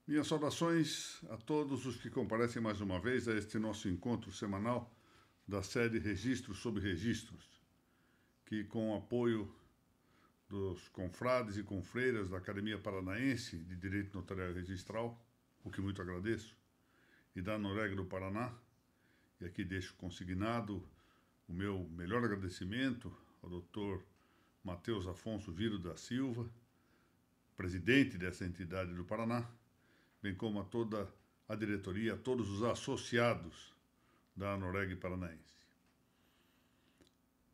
Minhas saudações a todos os que comparecem mais uma vez a este nosso encontro semanal da série Registros sobre Registros, que, com o apoio dos confrades e confreiras da Academia Paranaense de Direito Notarial e Registral, o que muito agradeço, e da Noreg do Paraná, e aqui deixo consignado o meu melhor agradecimento ao Dr. Matheus Afonso Viro da Silva, presidente dessa entidade do Paraná, bem como a toda a diretoria, a todos os associados da Noreg Paranaense.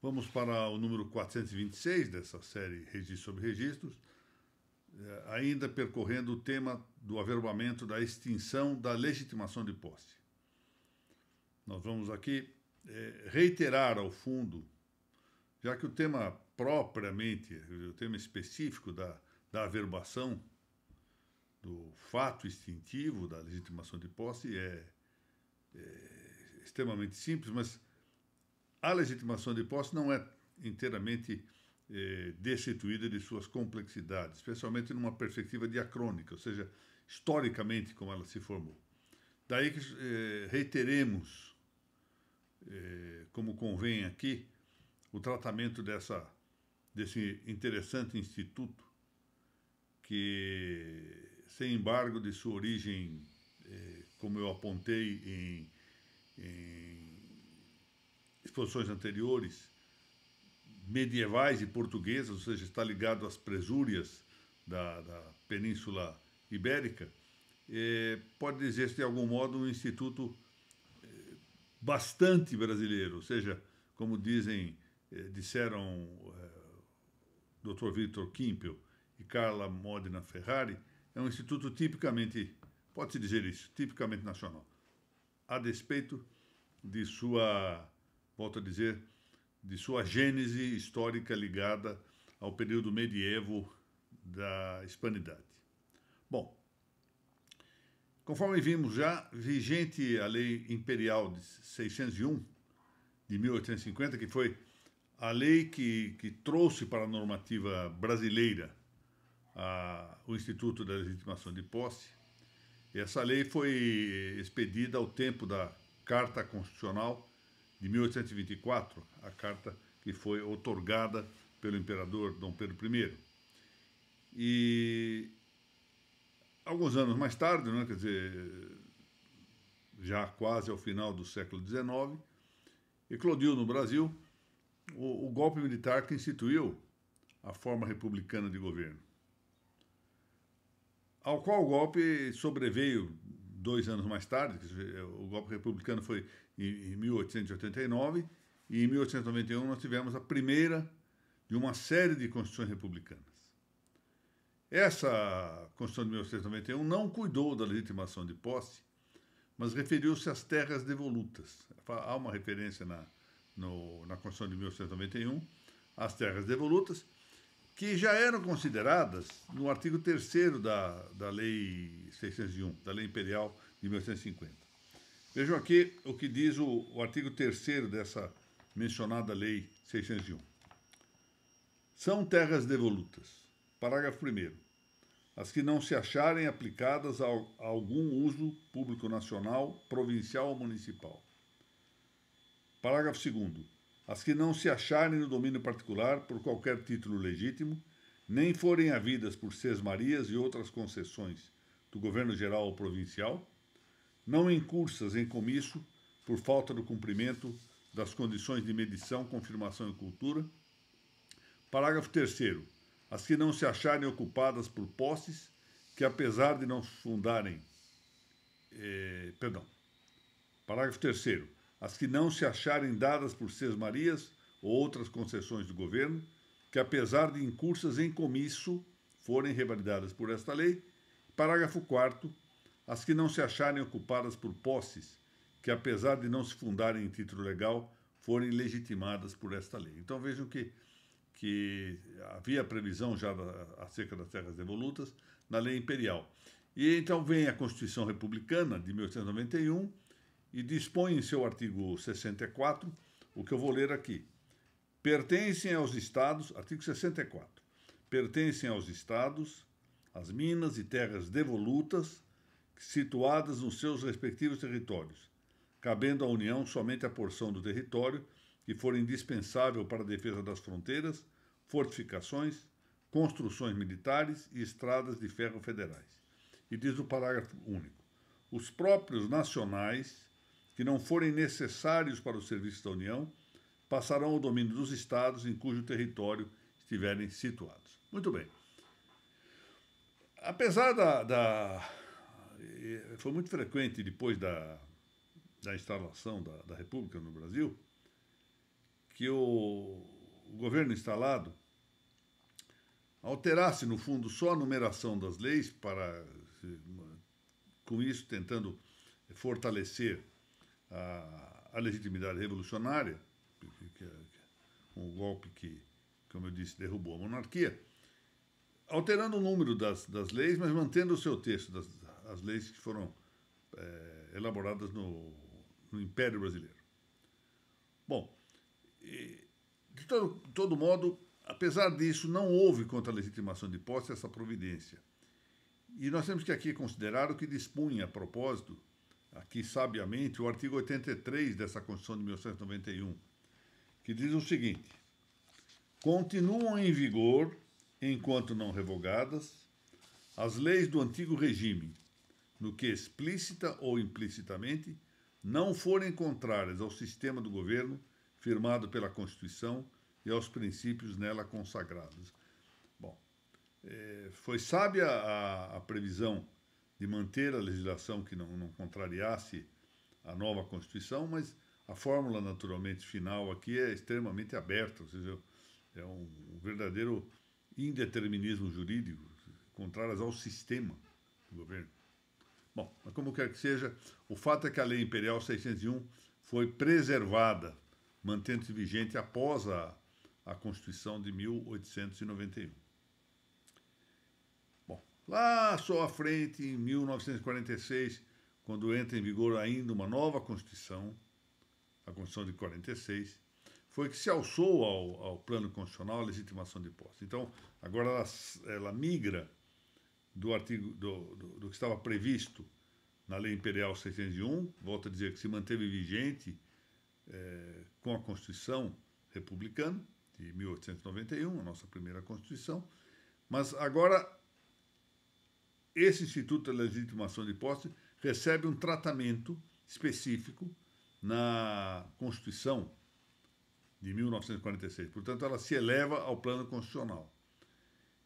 Vamos para o número 426 dessa série Registros sobre Registros, ainda percorrendo o tema do averbamento da extinção da legitimação de posse. Nós vamos aqui reiterar ao fundo, já que o tema propriamente, o tema específico da averbação, do fato extintivo da legitimação de posse é extremamente simples, mas a legitimação de posse não é inteiramente destituída de suas complexidades, especialmente numa perspectiva diacrônica, ou seja, historicamente como ela se formou. Daí que reiteremos, como convém aqui, o tratamento desse interessante instituto que, sem embargo de sua origem, como eu apontei em exposições anteriores, medievais e portuguesas, ou seja, está ligado às presúrias da Península Ibérica, pode dizer-se de algum modo um instituto bastante brasileiro, ou seja, como disseram Dr. Victor Kimpel e Carla Modena Ferrari, é um instituto tipicamente, pode-se dizer isso, tipicamente nacional, a despeito de sua, volto a dizer, de sua gênese histórica ligada ao período medievo da hispanidade. Bom, conforme vimos já, vigente a Lei Imperial de 601, de 1850, que foi a lei que trouxe para a normativa brasileira o Instituto da Legitimação de Posse. Essa lei foi expedida ao tempo da Carta Constitucional de 1824, a carta que foi outorgada pelo imperador Dom Pedro I. E alguns anos mais tarde, quer dizer, já quase ao final do século XIX, eclodiu no Brasil o golpe militar que instituiu a forma republicana de governo, ao qual o golpe sobreveio 2 anos mais tarde. O golpe republicano foi em 1889, e em 1891 nós tivemos a primeira de uma série de constituições republicanas. Essa Constituição de 1891 não cuidou da legitimação de posse, mas referiu-se às terras devolutas. Há uma referência na Constituição de 1891 às terras devolutas, que já eram consideradas no artigo 3º da Lei 601, da Lei Imperial de 1850. Vejam aqui o que diz o artigo 3º dessa mencionada Lei 601. São terras devolutas. Parágrafo 1º. As que não se acharem aplicadas a algum uso público nacional, provincial ou municipal. Parágrafo 2º. As que não se acharem no domínio particular por qualquer título legítimo, nem forem havidas por sesmarias e outras concessões do governo geral ou provincial, não incursas em comício por falta do cumprimento das condições de medição, confirmação e cultura. Parágrafo 3º. As que não se acharem ocupadas por posses que, apesar de não fundarem... Parágrafo 3º. As que não se acharem dadas por sesmarias ou outras concessões do governo, que, apesar de incursas em comício, forem revalidadas por esta lei. Parágrafo 4º. As que não se acharem ocupadas por posses, que, apesar de não se fundarem em título legal, forem legitimadas por esta lei. Então vejam que havia previsão já acerca das terras devolutas na lei imperial. E então vem a Constituição Republicana de 1891 e dispõe em seu artigo 64, o que eu vou ler aqui. Pertencem aos estados, artigo 64, pertencem aos estados as minas e terras devolutas situadas nos seus respectivos territórios, cabendo à União somente a porção do território que for indispensável para a defesa das fronteiras, fortificações, construções militares e estradas de ferro federais. E diz o parágrafo único: os próprios nacionais que não forem necessários para o serviço da União passarão ao domínio dos estados em cujo território estiverem situados. Muito bem. Apesar foi muito frequente depois da instalação da República no Brasil que o governo instalado alterasse, no fundo, só a numeração das leis para, com isso, tentando fortalecer a legitimidade revolucionária, um golpe que, como eu disse, derrubou a monarquia, alterando o número das leis, mas mantendo o seu texto, as leis que foram elaboradas no Império Brasileiro. Bom, de todo modo, apesar disso, não houve contra a legitimação de posse essa providência. E nós temos que aqui considerar o que dispunha, a propósito, aqui sabiamente, o artigo 83 dessa Constituição de 1991, que diz o seguinte: continuam em vigor, enquanto não revogadas, as leis do antigo regime, no que explícita ou implicitamente não forem contrárias ao sistema do governo firmado pela Constituição e aos princípios nela consagrados. Bom, foi sábia a previsão de manter a legislação que não contrariasse a nova Constituição, mas a fórmula, naturalmente, final aqui é extremamente aberta, ou seja, é um verdadeiro indeterminismo jurídico, contrárias ao sistema do governo. Bom, mas como quer que seja, o fato é que a Lei Imperial 601 foi preservada, mantendo-se vigente após a Constituição de 1891. Bom, lá só à frente, em 1946, quando entra em vigor ainda uma nova Constituição, a Constituição de 46, foi que se alçou ao plano constitucional a legitimação de posse. Então, agora ela migra do artigo do que estava previsto na Lei Imperial 601, volto a dizer que se manteve vigente com a Constituição republicana de 1891, a nossa primeira Constituição, mas agora esse Instituto da Legitimação de Posse recebe um tratamento específico na Constituição de 1946. Portanto, ela se eleva ao plano constitucional.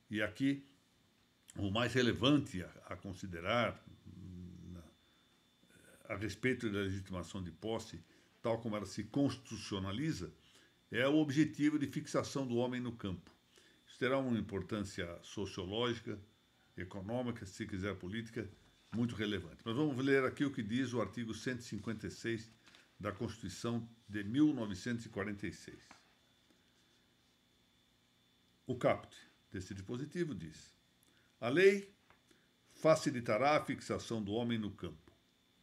E aqui, o mais relevante a considerar a respeito da legitimação de posse, tal como ela se constitucionaliza, é o objetivo de fixação do homem no campo. Isso terá uma importância sociológica, econômica, se quiser política, muito relevante. Mas vamos ler aqui o que diz o artigo 156 da Constituição de 1946. O caput desse dispositivo diz: a lei facilitará a fixação do homem no campo.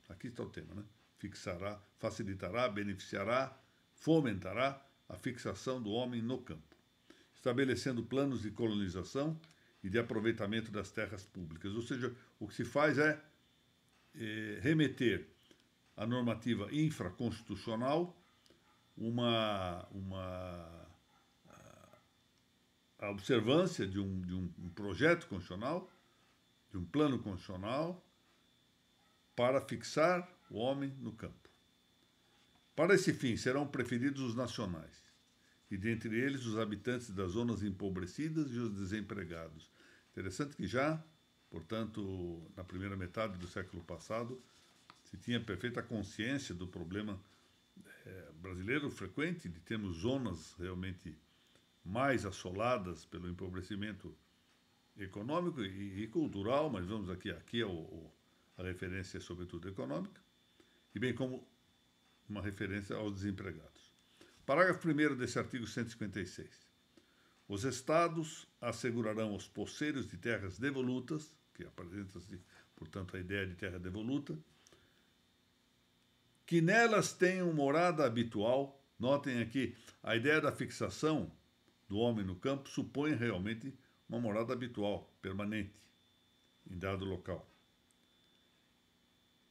Aqui está o tema, né? Fixará, facilitará, beneficiará, fomentará a fixação do homem no campo, estabelecendo planos de colonização e de aproveitamento das terras públicas. Ou seja, o que se faz é remeter à normativa infraconstitucional a observância de um projeto constitucional, de um plano constitucional, para fixar o homem no campo. Para esse fim, serão preferidos os nacionais, e dentre eles os habitantes das zonas empobrecidas e os desempregados. Interessante que já, portanto, na primeira metade do século passado, se tinha perfeita consciência do problema brasileiro frequente de termos zonas realmente mais assoladas pelo empobrecimento econômico e cultural, mas vamos aqui a referência é sobretudo econômica, e bem como uma referência aos desempregados. Parágrafo 1º desse artigo 156. Os estados assegurarão aos posseiros de terras devolutas, que apresenta-se, portanto, a ideia de terra devoluta, que nelas tenham morada habitual. Notem aqui, a ideia da fixação do homem no campo supõe realmente uma morada habitual, permanente, em dado local.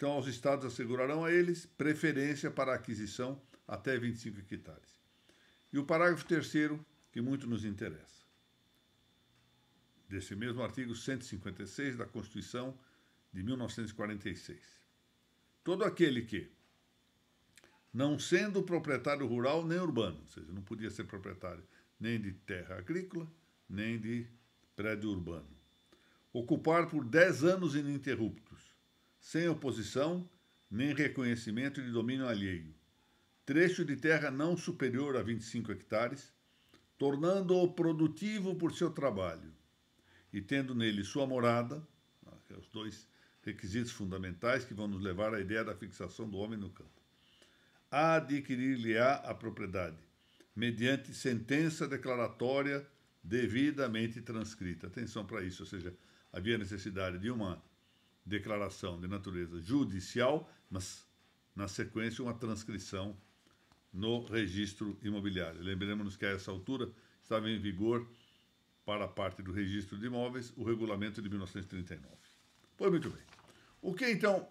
Então, os estados assegurarão a eles preferência para a aquisição até 25 hectares. E o parágrafo 3º, que muito nos interessa, desse mesmo artigo 156 da Constituição de 1946. Todo aquele que, não sendo proprietário rural nem urbano, ou seja, não podia ser proprietário nem de terra agrícola, nem de prédio urbano, ocupar por 10 anos ininterruptos, sem oposição nem reconhecimento de domínio alheio, trecho de terra não superior a 25 hectares, tornando-o produtivo por seu trabalho, e tendo nele sua morada, os dois requisitos fundamentais que vão nos levar à ideia da fixação do homem no campo, adquirir-lhe-á a propriedade, mediante sentença declaratória devidamente transcrita. Atenção para isso, ou seja, havia necessidade de uma declaração de natureza judicial, mas, na sequência, uma transcrição no registro imobiliário. Lembremos-nos que, a essa altura, estava em vigor, para a parte do registro de imóveis, o regulamento de 1939. Pois muito bem. O que, então,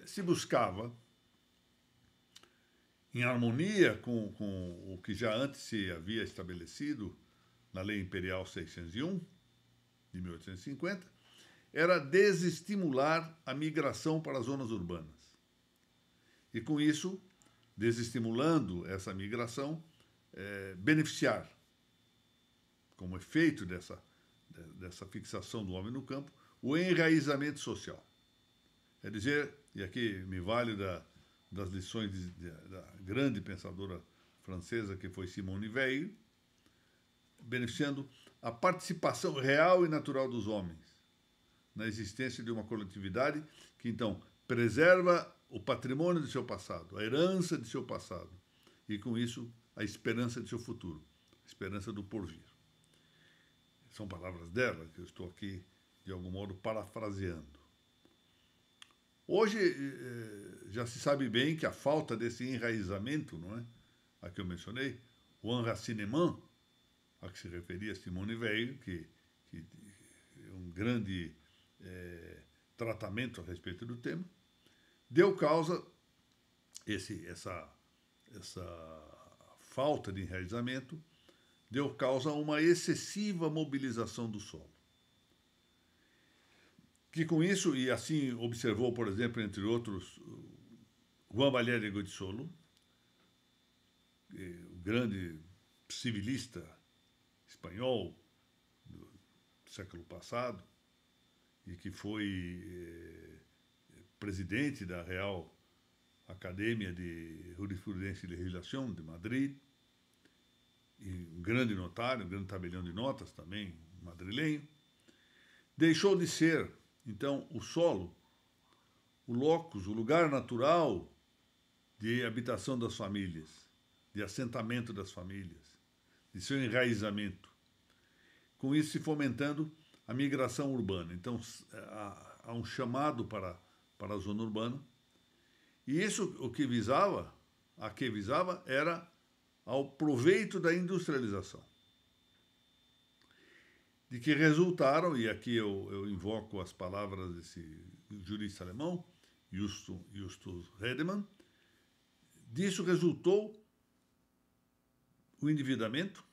se buscava, em harmonia com o que já antes se havia estabelecido na Lei Imperial 601, de 1850, era desestimular a migração para as zonas urbanas. E, com isso, desestimulando essa migração, beneficiar, como efeito dessa fixação do homem no campo, o enraizamento social. É dizer, e aqui me vale das lições da grande pensadora francesa que foi Simone Weil, beneficiando a participação real e natural dos homens na existência de uma coletividade que, então, preserva o patrimônio de seu passado, a herança de seu passado, e, com isso, a esperança de seu futuro, a esperança do porvir. São palavras dela que eu estou aqui, de algum modo, parafraseando. Hoje, já se sabe bem que a falta desse enraizamento, não é? A que eu mencionei, o enracinement, a que se referia Simone Weil, que é um grande tratamento a respeito do tema, deu causa, essa falta de enraizamento, deu causa a uma excessiva mobilização do solo. Que com isso, e assim observou, por exemplo, entre outros, Juan Valère Godinsola, o grande civilista espanhol do século passado, e que foi presidente da Real Academia de Jurisprudência e Legislação de Madrid, e um grande notário, um grande tabelião de notas também, madrilenho, deixou de ser, então, o solo, o locus, o lugar natural de habitação das famílias, de assentamento das famílias, de seu enraizamento. Com isso se fomentando a migração urbana. Então, há um chamado para a zona urbana. E isso a que visava era ao proveito da industrialização. De que resultaram, e aqui eu invoco as palavras desse jurista alemão, Justus Redemann, disso resultou o endividamento,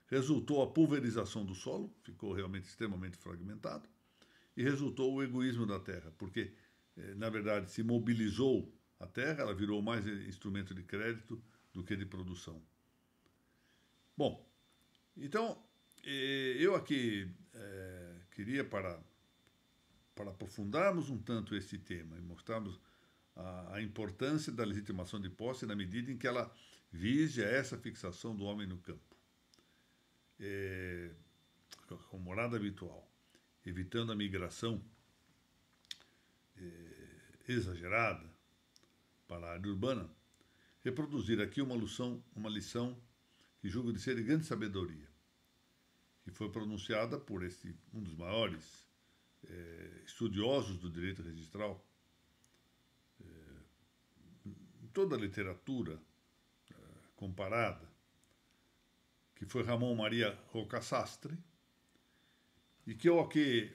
resultou a pulverização do solo, ficou realmente extremamente fragmentado, e resultou o egoísmo da terra, porque, na verdade, se mobilizou a terra, ela virou mais instrumento de crédito do que de produção. Bom, então, eu aqui queria, para aprofundarmos um tanto esse tema e mostrarmos a importância da legitimação de posse na medida em que ela vise a essa fixação do homem no campo, com morada habitual, evitando a migração exagerada para a área urbana, reproduzir aqui uma lição que julgo de ser de grande sabedoria, que foi pronunciada por um dos maiores estudiosos do direito registral, em toda a literatura comparada, que foi Ramon Maria Rocasastre, e que eu aqui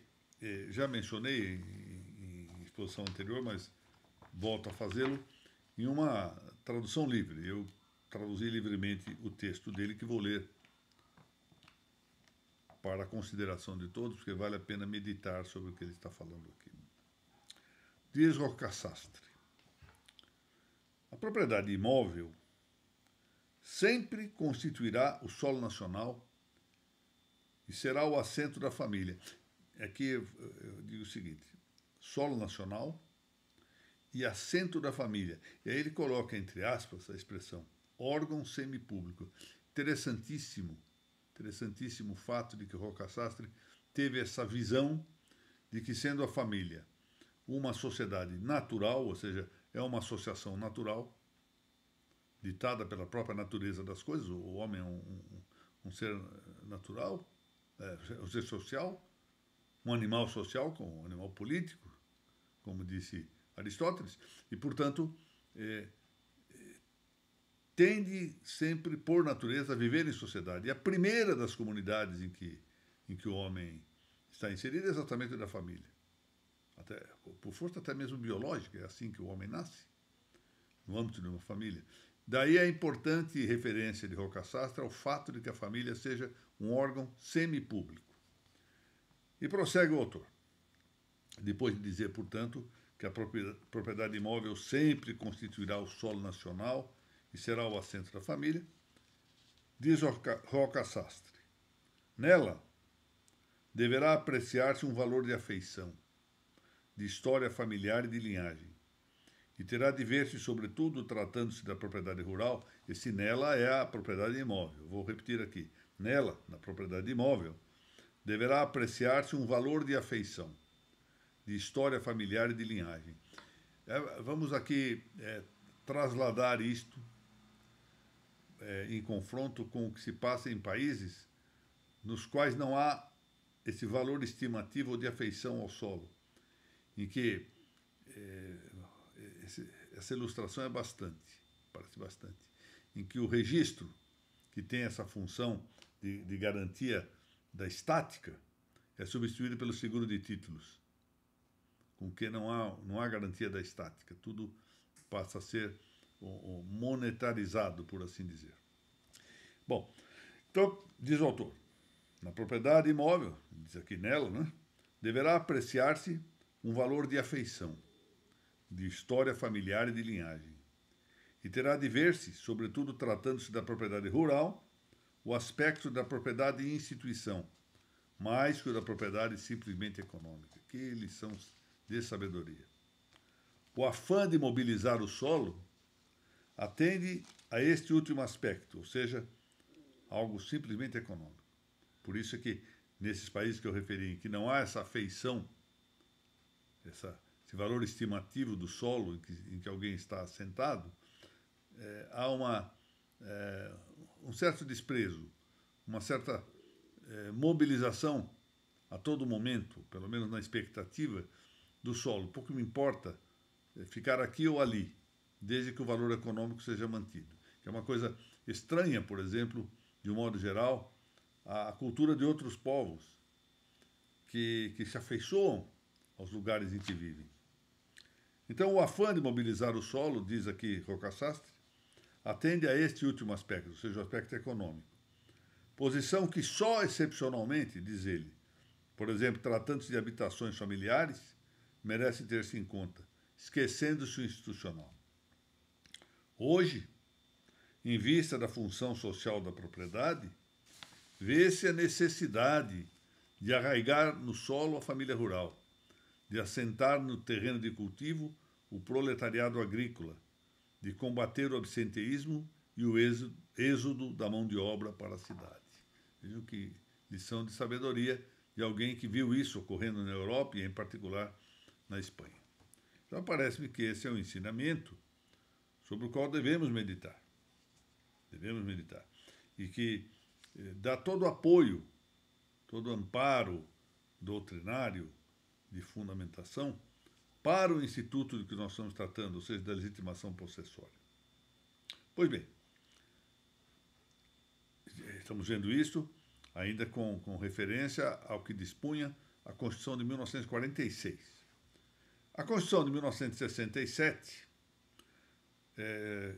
já mencionei em exposição anterior, mas volto a fazê-lo, em uma tradução livre. Eu traduzi livremente o texto dele, que vou ler para a consideração de todos, porque vale a pena meditar sobre o que ele está falando aqui. Diz Rocasastre: a propriedade imóvel sempre constituirá o solo nacional e será o assento da família. Aqui eu digo o seguinte: solo nacional e assento da família. E aí ele coloca, entre aspas, a expressão órgão semipúblico. Interessantíssimo o fato de que Rocasastre teve essa visão de que, sendo a família uma sociedade natural, ou seja, é uma associação natural, ditada pela própria natureza das coisas, o homem é um ser natural, um ser social, um animal social, um animal político, como disse Aristóteles, e, portanto, tende sempre, por natureza, a viver em sociedade. E a primeira das comunidades em que o homem está inserido é exatamente da família. Até, por força até mesmo biológica, é assim que o homem nasce, no âmbito de uma família. Daí a importante referência de Rocasastre ao fato de que a família seja um órgão semipúblico. E prossegue o autor, depois de dizer, portanto, que a propriedade imóvel sempre constituirá o solo nacional e será o assento da família, diz Rocasastre: nela deverá apreciar-se um valor de afeição, de história familiar e de linhagem, e terá de ver-se, sobretudo, tratando-se da propriedade rural, esse nela é a propriedade imóvel. Vou repetir aqui: nela, na propriedade imóvel, deverá apreciar-se um valor de afeição, de história familiar e de linhagem. Vamos aqui trasladar isto em confronto com o que se passa em países nos quais não há esse valor estimativo ou de afeição ao solo, em que essa ilustração parece bastante, em que o registro, que tem essa função de garantia da estática, é substituído pelo seguro de títulos, com que não há garantia da estática, tudo passa a ser monetarizado, por assim dizer. Bom, então, diz o autor, na propriedade imóvel, diz aqui nela, né, deverá apreciar-se um valor de afeição, de história familiar e de linhagem, e terá de ver-se, sobretudo tratando-se da propriedade rural, o aspecto da propriedade em instituição, mais que o da propriedade simplesmente econômica. Que lição de sabedoria. O afã de mobilizar o solo atende a este último aspecto, ou seja, algo simplesmente econômico. Por isso é que, nesses países que eu referi, em que não há essa afeição, esse valor estimativo do solo em que alguém está assentado, há um certo desprezo, uma certa mobilização a todo momento, pelo menos na expectativa, do solo. Pouco me importa ficar aqui ou ali, desde que o valor econômico seja mantido. Que é uma coisa estranha, por exemplo, de um modo geral, à cultura de outros povos que se afeiçoam aos lugares em que vivem. Então, o afã de mobilizar o solo, diz aqui Rocasastre, atende a este último aspecto, ou seja, o aspecto econômico. Posição que só excepcionalmente, diz ele, por exemplo, tratando-se de habitações familiares, merece ter-se em conta, esquecendo-se o institucional. Hoje, em vista da função social da propriedade, vê-se a necessidade de arraigar no solo a família rural, de assentar no terreno de cultivo o proletariado agrícola, de combater o absenteísmo e o êxodo da mão de obra para a cidade. Vejam que lição de sabedoria de alguém que viu isso ocorrendo na Europa e, em particular, na Espanha. Então, parece-me que esse é um ensinamento sobre o qual devemos meditar. Devemos meditar. E que dá todo o apoio, todo o amparo doutrinário de fundamentação para o instituto de que nós estamos tratando, ou seja, da legitimação possessória. Pois bem, estamos vendo isso ainda com referência ao que dispunha a Constituição de 1946. A Constituição de 1967,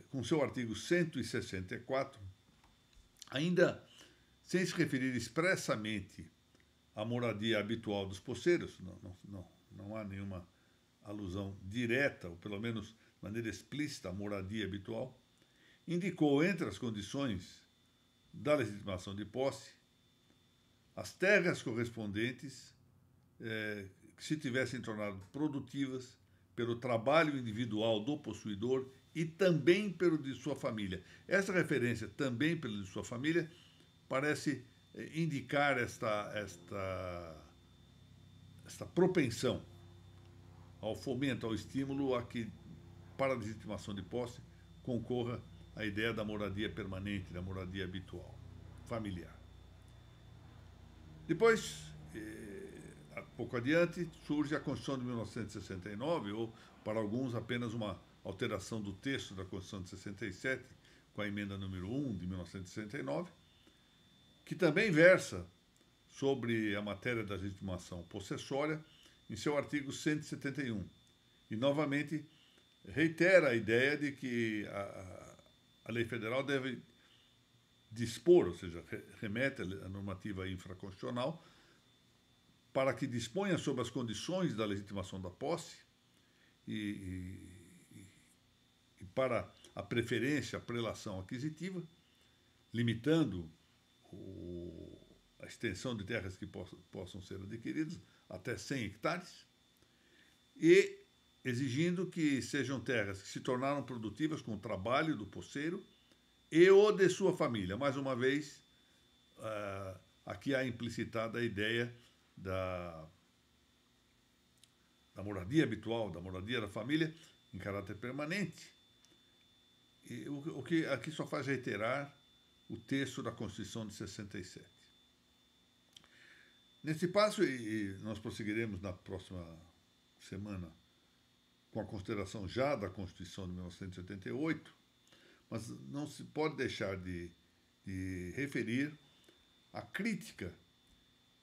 com seu artigo 164, ainda sem se referir expressamente à moradia habitual dos poceiros, não há nenhuma alusão direta, ou pelo menos de maneira explícita, à moradia habitual, indicou entre as condições da legitimação de posse as terras correspondentes que se tivessem tornado produtivas pelo trabalho individual do possuidor e também pelo de sua família. Essa referência, também pelo de sua família, parece indicar esta propensão ao fomento, ao estímulo a que, para a legitimação de posse, concorra a ideia da moradia permanente, da moradia habitual, familiar. Depois, pouco adiante, surge a Constituição de 1969, ou, para alguns, apenas uma alteração do texto da Constituição de 67, com a emenda número 1 de 1969, que também versa sobre a matéria da legitimação possessória em seu artigo 171. E, novamente, reitera a ideia de que a lei federal deve dispor, ou seja, remete à normativa infraconstitucional, para que disponha sobre as condições da legitimação da posse e para a preferência, a prelação aquisitiva, limitando a extensão de terras que possam ser adquiridas até 100 hectares e exigindo que sejam terras que se tornaram produtivas com o trabalho do poceiro e ou de sua família. Mais uma vez, aqui há implicitada a ideia da moradia habitual, da moradia da família, em caráter permanente, e o que aqui só faz reiterar o texto da Constituição de 67. Nesse passo, e nós prosseguiremos na próxima semana com a consideração já da Constituição de 1988, mas não se pode deixar de referir a crítica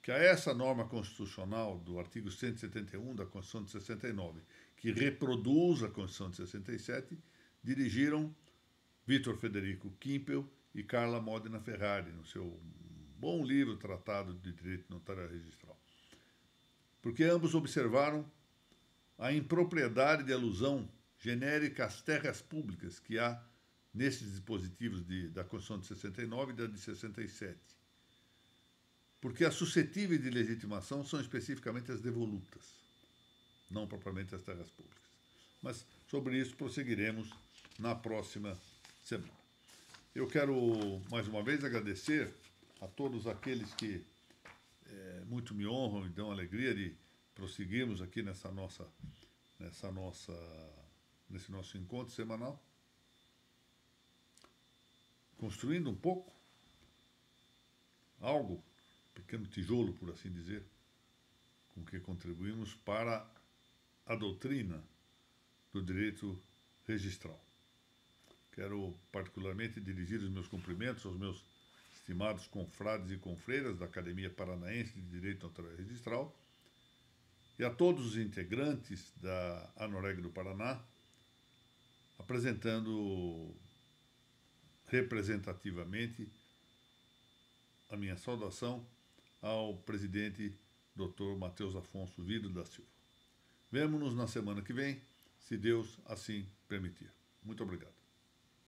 que a essa norma constitucional do artigo 171 da Constituição de 69, que reproduz a Constituição de 67, dirigiram Vitor Federico Kimpel e Carla Modena Ferrari, no seu bom livro Tratado de Direito Notarial Registral. Porque ambos observaram a impropriedade de alusão genérica às terras públicas que há nesses dispositivos da Constituição de 69 e da de 67. Porque as suscetíveis de legitimação são especificamente as devolutas, não propriamente as terras públicas. Mas sobre isso prosseguiremos na próxima semana. Eu quero, mais uma vez, agradecer a todos aqueles que muito me honram e dão alegria de prosseguirmos aqui nesse nosso encontro semanal, construindo um pouco, algo, pequeno tijolo, por assim dizer, com que contribuímos para a doutrina do direito registral. Quero particularmente dirigir os meus cumprimentos aos meus estimados confrades e confreiras da Academia Paranaense de Direito Notarial Registral e a todos os integrantes da ANOREG do Paraná, apresentando representativamente a minha saudação ao presidente Dr. Matheus Afonso Vido da Silva. Vemo-nos na semana que vem, se Deus assim permitir. Muito obrigado.